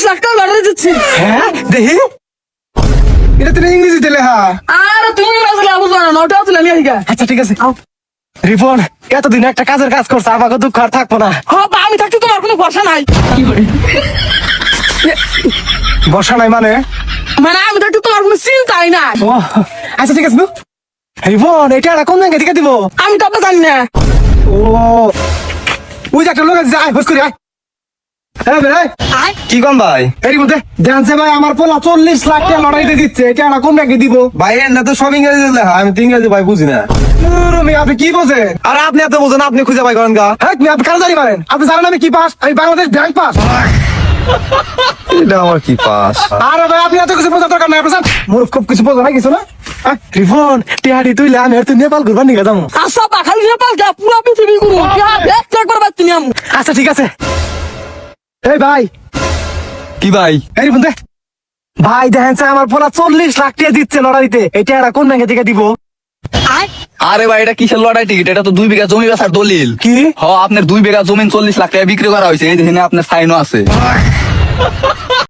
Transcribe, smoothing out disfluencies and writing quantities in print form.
লাখ টাকা লটারি দিচ্ছি। হ্যাঁ দেখি এটা তুমি ইংরেজিতে লেখা। আর তুমি আসলে বুঝলো না, নটা আসলে আমি আইগা। আচ্ছা ঠিক আছে রিপন এতদিন একটা কাজের কাজ করছে আমাকে দুঃখ আর থাকবো না। হ্যাঁ বা আমি থাকতে তোমার কোনো ভরসা নাই। বর্ষা নাই মানে মানে আমি থাকতে তোমার কোনো চিন্তাই নাই। ও আচ্ছা ঠিক আছে রিপন এটা কোন ব্যাংকে থেকে দিব? আমি তো আপনার জানি না। ও ওই যে একটা লোক আছে আয় বস করি আয়। হ্যাঁ ভাই কি কোন ভাই? এর মধ্যে জানছে ভাই আমার পোলা 40 লাখ টাকা লড়াইতে দিচ্ছে, এটা আমরা কোন ব্যাংকে দিব? ভাই এর না তো সব ইংরেজি লেখা, আমি তো ইংরেজি ভাই বুঝি না। আপনি কি বোঝেন? আর আপনি এত বোঝেন, আপনি খুঁজে ভাই করেন গা। হ্যাঁ আপনি কারো জানি পারেন? আপনি জানেন আমি কি পাস? আমি বাংলাদেশ ব্যাংক পাস। এটা আমার কি পাস? আরে ভাই আপনি এত কিছু বোঝার দরকার নাই, আপনার মোর খুব কিছু বোঝা নাই কিছু না। রিফন টিহাড়ি তুইলে আমি আর তুই নেপাল ঘুরবার নিয়ে যাবো। আচ্ছা বা খালি নেপাল যা পুরো পৃথিবী ঘুরু। একবার বাচ্চা নিয়ে আমু। আচ্ছা ঠিক আছে। এই ভাই কি ভাই? এই রিফন দে ভাই দেখেন আমার পোলা 40 লাখ টাকা দিচ্ছে লড়াইতে, এটা এরা কোন ব্যাংকে থেকে দিব? আরে ভাই এটা কিসের লড়াই টিকিট? এটা তো 2 বিঘা জমি বেচার দলিল। কি? আপনার 2 বিঘা জমি 40 লাখ টাকা বিক্রি করা হয়েছে, এই দেখেন আপনার সাইনও আছে।